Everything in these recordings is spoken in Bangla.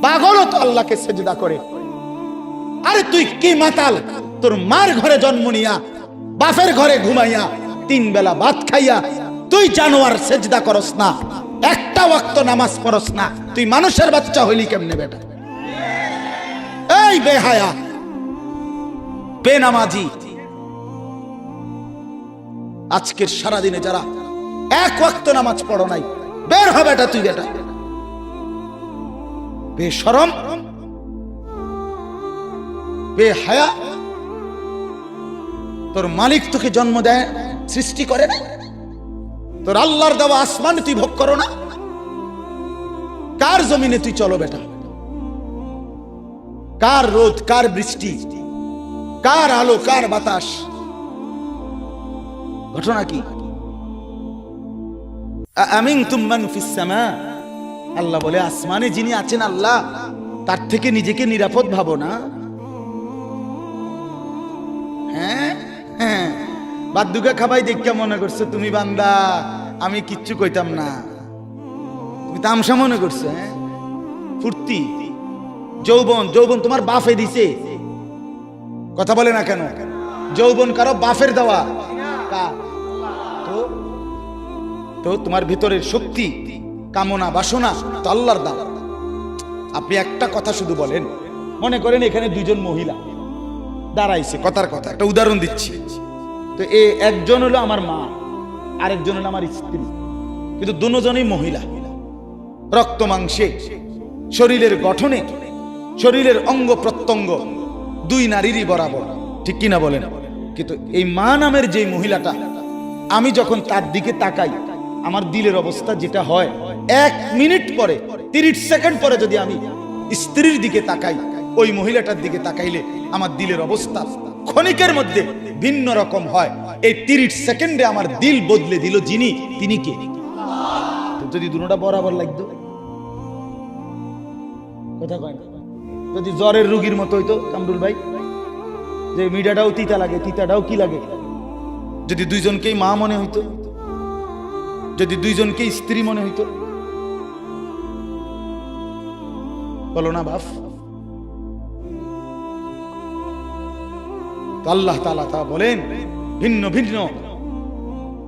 পাগলও তো আল্লাহকে সেজদা করে। আরে তুই কি মাতাল, তোর মার ঘরে জন্ম নিয়া বাপের ঘরে ঘুমাইয়া 3 বেলা ভাত খাইয়া তুই জানোয়ার সেজদা করস না, একটা ওয়াক্ত নামাজ পড়স না, তুই মানুষের বাচ্চা হইলি কেমনে বেটা? এই বেহায়া বেনামাজি, আজকের সারাদিনে যারা এক ওয়াক্ত নামাজ পড়ো নাই, বের হবে এটা তুই বেটা বেশরম বেহায়া। তোর মালিক তোকে জন্ম দেয়, সৃষ্টি করে না? তোর আল্লাহর দেওয়া আসমান তুই ভোগ করো না? কার জমিনে তুই চলো বেটা? কার রোদ, কার বৃষ্টি, কার আলো, কার বাতাস? ঘটনা কি? আমিনতুম মান ফিস সামা, আল্লাহ বলে আসমানে যিনি আছেন আল্লাহ, তার থেকে নিজেকে নিরাপদ ভাবো না? হ্যাঁ হ্যাঁ, বাদ্দুকা খাবাই দেখা মনে করছো তুমি বান্দা আমি কিচ্ছু কইতাম না, তুমি তামসা মনে করছো? হ্যাঁ, ফুর্তি যৌবন, যৌবন তোমার বাপে দিছে, কথা বলে না কেন? যৌবন কারো বাপের দেওয়া? তো তোমার ভিতরের শক্তি, কামনা, বাসনা তো আল্লাহর দাও। আপনি একটা কথা শুধু বলেন, মনে করেন এখানে দুজন মহিলা দাঁড়াইছে, কথার কথা একটা উদাহরণ দিচ্ছি, তো একজন হলো আমার মা, আরেকজন হলো আমার স্ত্রী, কিন্তু দুজনই মহিলা, রক্ত মাংসে, শরীরের গঠনে, শরীরের অঙ্গ প্রত্যঙ্গ দুই নারীরই বরাবর, ঠিক কিনা বলেন? কিন্তু এই মা নামের যে মহিলাটা, আমি যখন তার দিকে তাকাই, আমার দিলের অবস্থা যেটা হয়, 1 মিনিট পরে 30 সেকেন্ড পরে যদি আমি স্ত্রীর দিকে তাকাই, ওই মহিলাটার দিকে তাকাইলে আমার দিলের অবস্থা ক্ষণিকের মধ্যে ভিন্ন রকম হয়। এই 30 সেকেন্ডে আমার দিল বদলে দিল যিনি, তিনি কে? যদি দুটোটা বরাবর লাগতো, কথা কয় না? যদি জ্বরের রোগীর মতো হইতো কামরুল ভাই, যে মিঠাটাও তিতা লাগে, তিতাটাও কি লাগে, যদি দুইজনকেই মা মনে হইতো, যদি দুইজনকেই স্ত্রী মনে হইতো, বলো না বাপ? আল্লাহ তাআলা তা বলেন, ভিন্ন ভিন্ন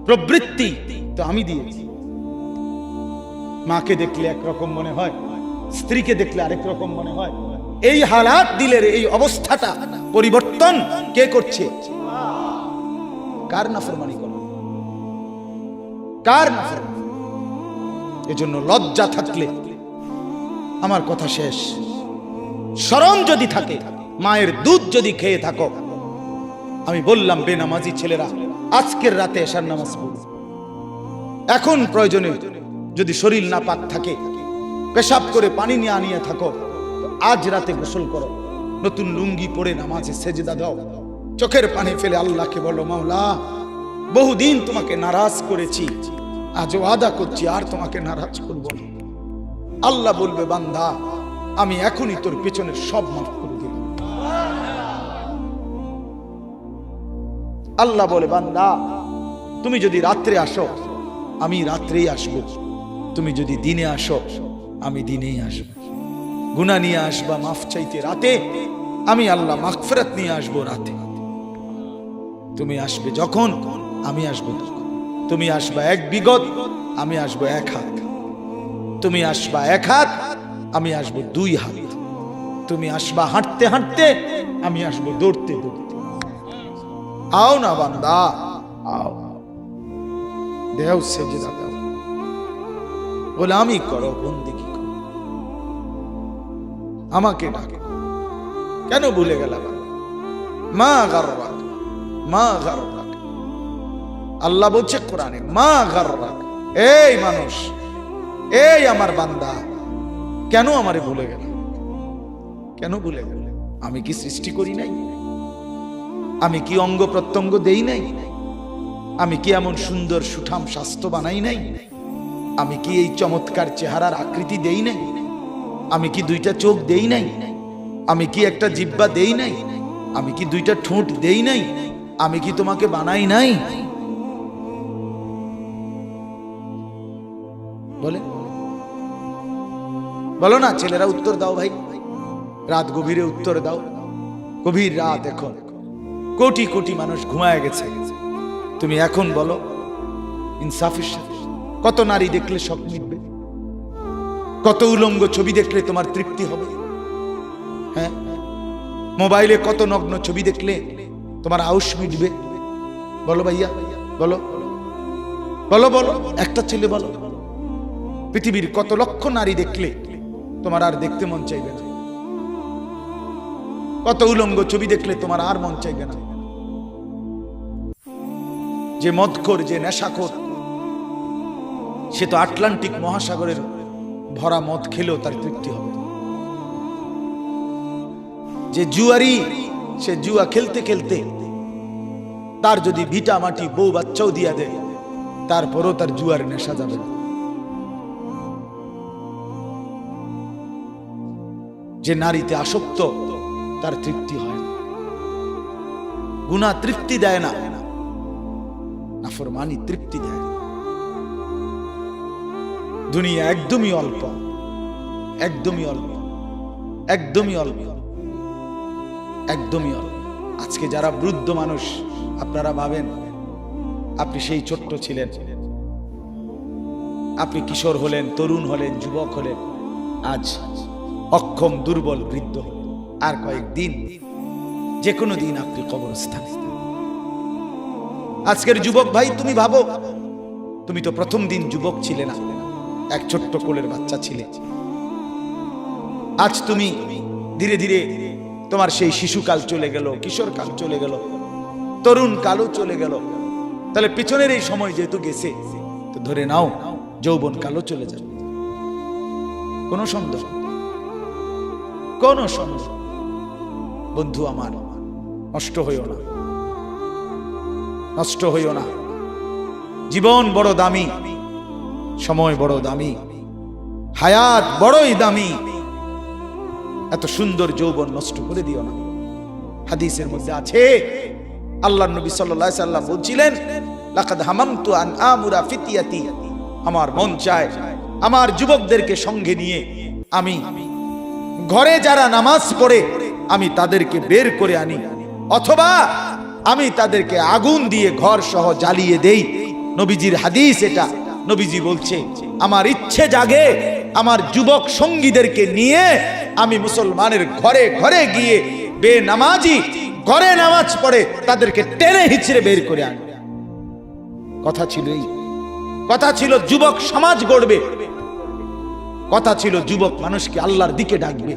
প্রবৃত্তি তো আমি দিয়েছি। মাকে দেখলে একরকম মনে হয়, স্ত্রীকে দেখলে আরেক রকম মনে হয়। এই হালাত, দিলের এই অবস্থাটা পরিবর্তন কে করছে? কার নাফরমানি করো? কার নাফরমানি? এজন্য লজ্জা থাকলে, আমার কথা শেষ, শরম যদি থাকে, মায়ের দুধ যদি খেয়ে থাকো, আমি বললাম বেনামাজি ছেলেরা আজকের রাতে এশার নামাজ পড়ো। এখন প্রয়োজনে যদি শরীর না পাক থাকে, পেশাব করে পানি নিয়ে আনিয়ে থাকো, তো আজ রাতে গোসল করো, নতুন লুঙ্গি পরে নামাজে সেজদা দাও, চোখের পানি ফেলে আল্লাহকে বলো, মাওলা বহুদিন তোমাকে নারাজ করেছি, আজ ওয়াদা করছি আর তোমাকে নারাজ করব না। আল্লাহ বলবে, বান্দা আমি এখনই তোর পেছনের সব মাফ করে দিলাম। আল্লাহ বলে, বান্দা তুমি যদি রাত্রে আসো, আমি রাত্রেই আসবো, তুমি যদি দিনে আসো, আমি দিনেই আসবো। গুনাহ নিয়ে আসবা মাফ চাইতে রাতে, আমি আল্লাহ মাগফিরাত নিয়ে আসবো রাতে। তুমি আসবে যখন, আমি আসবো তখন। তুমি আসবা 1 বিগত, আমি আসবো 1 হাত। তুমি আসবা 1 হাত, আমি আসবো 2 হাত। তুমি আসবা হাঁটতে হাঁটতে, আমি আসবো দৌড়তে দৌড়তে। আও না বান্দা, আও, দেও সেজদা দাও, গোলামি করো, বন্দেগী করো, আমাকে ডাকো। কেন ভুলে গেলাম? মা গাররাক, মা গাররাক। আল্লাহ বলছে কোরআনে, মা গাররাক। এই মানুষ, এই আমার বান্দা, কেন আমারে ভুলে গেল? কেন ভুলে গেল? আমি কি সৃষ্টি করি নাই? আমি কি অঙ্গ প্রত্যঙ্গ দেই নাই? আমি কি এমন সুন্দর সুঠাম স্বাস্থ্য বানাই নাই? আমি কি এই চমৎকার চেহারার আকৃতি দেই নাই? আমি কি 2টা চোখ দেই নাই? আমি কি একটা জিহ্বা দেই নাই? আমি কি 2টা ঠোঁট দেই নাই? আমি কি তোমাকে বানাই নাই? বলে বলো না ছেলেরা, উত্তর দাও ভাই, রাত গভীরে উত্তর দাও। গভীর রাত, এখন কোটি কোটি মানুষ ঘুমায় গেছে, তুমি এখন বলো ইনসাফের সাথে। কত নারী দেখলে শখ মিটবে? কত উলঙ্গ ছবি দেখলে তোমার তৃপ্তি হবে? হ্যাঁ, মোবাইলে কত নগ্ন ছবি দেখলে তোমার আউশ মিটবে? বলো ভাইয়া, বলো বলো বলো, একটা ছেলে বলো। পৃথিবীর কত লক্ষ নারী দেখলে তোমার আর দেখতে মন চাইবে না? কত উলঙ্গ ছবি দেখলে তোমার আর মন চাইবে না? যে মদখোর, যে নেশাখোর, সে তো আটলান্টিক মহাসাগরের ভরা মদ খেলেও তার তৃপ্তি হবে। যে জুয়ারি, সে জুয়া খেলতে খেলতে তার যদি ভিটা মাটি বউ বাচ্চাও দিয়া দেয়, তারপরও তার জুয়ার নেশা যাবে না। যে নারীতে আসক্ত, তার তৃপ্তি হয় না। গুনাহ তৃপ্তি দেয় না, নাফরমানি তৃপ্তি দেয়। দুনিয়া একদমই অল্প, একদমই অল্প, একদমই অল্প, একদমই অল্প। আজকে যারা বৃদ্ধ মানুষ, আপনারা ভাবেন আপনি সেই ছোট্ট ছিলেন, আপনি কিশোর হলেন, তরুণ হলেন, যুবক হলেন, আজ অক্ষম, দুর্বল, বৃদ্ধ হলেন। আর কয়েকদিন, যে কোনো দিন আপনি কবরস্থানে। আজকের যুবক ভাই, তুমি ভাবো, তুমি তো প্রথম দিন যুবক ছিলে না, এক ছোট্ট কোলের বাচ্চা ছিলে। আজ তুমি ধীরে ধীরে তোমার সেই শিশুকাল চলে গেল, কিশোর কাল চলে গেল, তরুণ কালও চলে গেল। তাহলে পিছনের এই সময় যেহেতু গেছে, তো ধরে নাও যৌবন কালও চলে যাবে। কোনো সন্দেহ, কোনো সন্দেহ। বন্ধু আমার, নষ্ট হইও না, নষ্ট হইও না। জীবন বড় দামি, সময় বড় দামি, হায়াত বড়ই দামি। এত সুন্দর যৌবন নষ্ট করে দিও না। হাদিসের মধ্যে আছে, আল্লাহর নবী সাল্লাল্লাহু আলাইহি সাল্লাম বলছিলেন, লাকাদ হামামতু আন আমুরা ফিতিয়াতি, আমার মন চায় আমার যুবকদেরকে সঙ্গে নিয়ে আমি ঘরে যারা নামাজ পড়ে আমি তাদেরকে বের করে আনি, অথবা আমি তাদেরকে আগুন দিয়ে ঘর সহ জ্বালিয়ে দেই। নবীজির হাদিস এটা। নবীজি বলছে, আমার ইচ্ছে জাগে আমার যুবক সঙ্গীদেরকে নিয়ে আমি মুসলমানের ঘরে ঘরে গিয়ে বেনামাজি ঘরে নামাজ পড়ে তাদেরকে টেনে হিচড়ে বের করে আনি। কথা ছিল এই, কথা ছিল যুবক সমাজ গড়বে, কথা ছিল যুবক মানুষকে আল্লাহর দিকে ডাকবে,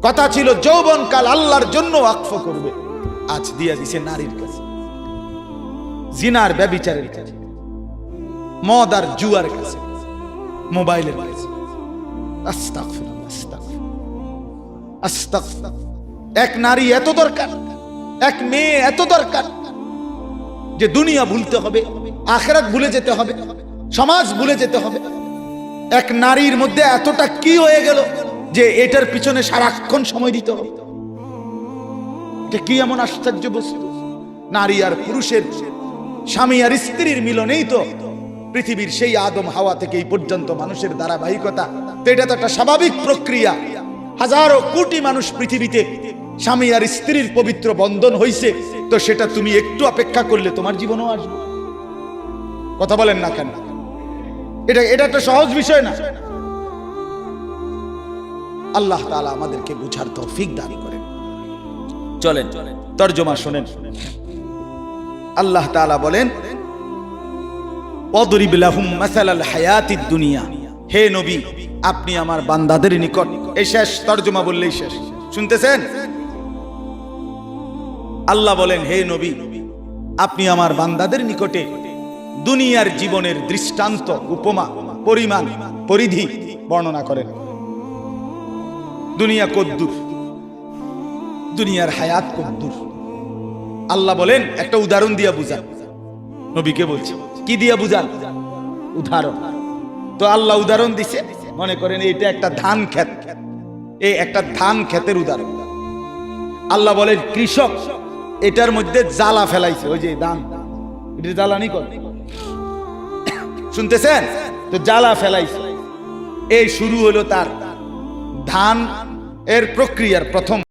কথা ছিল যৌবনকাল আল্লাহর জন্য ওয়াকফ করবে। আজ দিয়া দিছে নারীর কাছে, জিনার ব্যভিচারের কাছে, মদ আর জুয়ার কাছে, মোবাইলের কাছে। আস্তাগফিরুল্লাহ, আস্তাগফিরুল্লাহ, আস্তাগফিরুল্লাহ। এক নারী এত দরকার, এক মেয়ে এত দরকার যে দুনিয়া ভুলতে হবে, আখিরাত ভুলে যেতে হবে, সমাজ ভুলে যেতে হবে। এক নারীর মধ্যে এতটা কি হয়ে গেল যে এটার পিছনে সারাক্ষণ সময় দিতে হবে। এটা কি এমন আশ্চর্য বস্তু? নারী আর পুরুষের, স্বামী আর স্ত্রীর মিলনেই তো পৃথিবীর সেই আদম হাওয়া থেকে এই পর্যন্ত মানুষের ধারাবাহিকতা। তো এটা তো একটা স্বাভাবিক প্রক্রিয়া। হাজারো কোটি মানুষ পৃথিবীতে স্বামী আর স্ত্রীর পবিত্র বন্ধন হইছে, তো সেটা তুমি একটু অপেক্ষা করলে তোমার জীবনেও আসবে। কথা বলেন না কেন? এটা একটা সহজ বিষয় না। আল্লাহ তাআলা আমাদেরকে বুঝার তৌফিক দান করেন। চলেন তরজমা শুনেন। আল্লাহ তাআলা বলেন, ওয়াদরিব লাহুম মাসালাল হায়াতিদ দুনিয়া। হে নবী, আপনি আমার বান্দাদের নিকট, এই শেষ তরজমা বললেই শেষ। শুনতেছেন? আল্লাহ বলেন, হে নবী, আপনি আমার বান্দাদের নিকটে দুনিয়ার জীবনের দৃষ্টান্ত, উপমা, পরিমাণ, পরিধি বর্ণনা করেন। দুনিয়া কদ্দুর, দুনিয়ার হায়াত কদ্দুর। আল্লাহ বলেন একটা উদাহরণ দিয়া বুঝান। নবীকে বলছে, কি দিয়া বুঝান? উদাহরণ। তো আল্লাহ উদাহরণ দিছে, মনে করেন এটা একটা ধান ক্ষেত, এই একটা ধান ক্ষেতের উদাহরণ। আল্লাহ বলেন, কৃষক এটার মধ্যে জ্বালা ফেলাইছে, ওই যে ধান, এটা জ্বালানি করে, শুনতেছেন তো? জ্বালা ফেলাইছে। এই শুরু হলো তার ধান এর প্রক্রিয়ার প্রথম